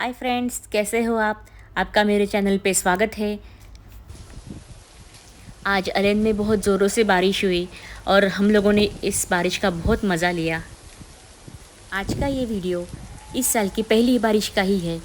Hi friends, कैसे हो आप? आपका मेरे चैनल पे स्वागत है। आज अलेन में बहुत ज़ोरों से बारिश हुई और हम लोगों ने इस बारिश का बहुत मज़ा लिया। आज का ये वीडियो इस साल की पहली बारिश का ही है।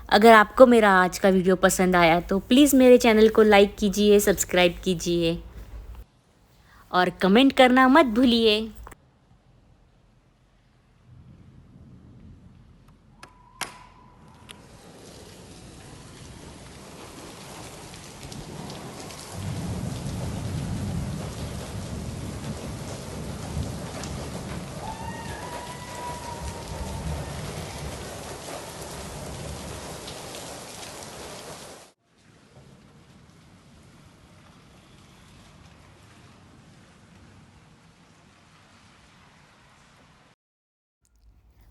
अगर आपको मेरा आज का वीडियो पसंद आया तो प्लीज़ मेरे चैनल को लाइक कीजिए, सब्सक्राइब कीजिए और कमेंट करना मत भूलिए।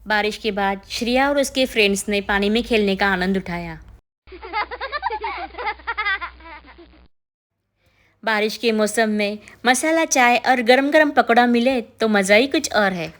बारिश के बाद श्रेया और उसके फ्रेंड्स ने पानी में खेलने का आनंद उठाया। बारिश के मौसम में मसाला चाय और गरम गरम पकौड़ा मिले तो मज़ा ही कुछ और है।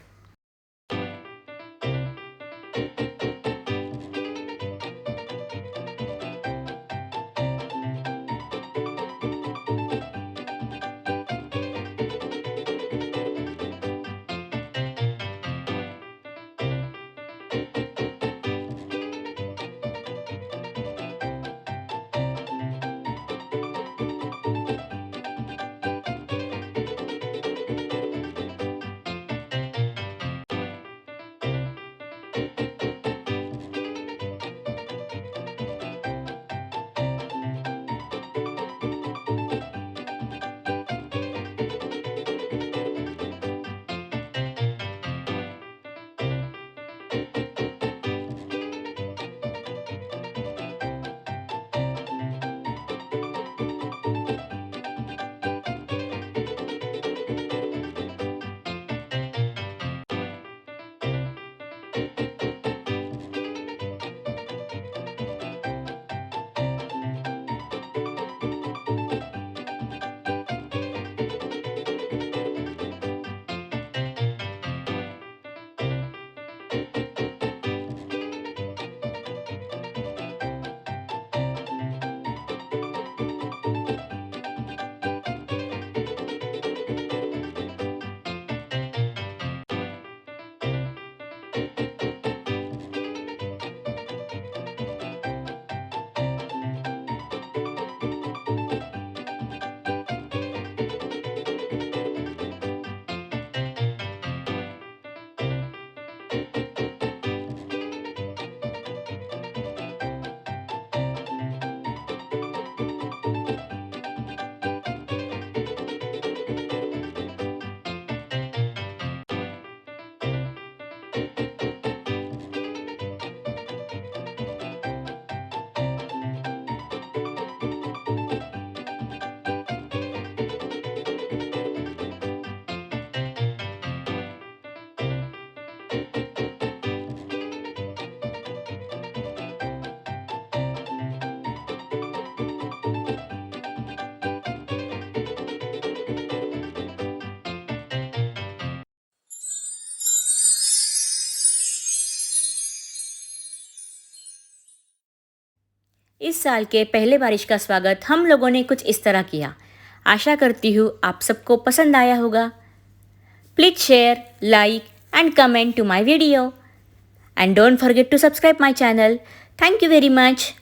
इस साल के पहले बारिश का स्वागत हम लोगों ने कुछ इस तरह किया। आशा करती हूँ आप सबको पसंद आया होगा। Please share, like and comment to my video and don't forget to subscribe my channel. Thank you very much.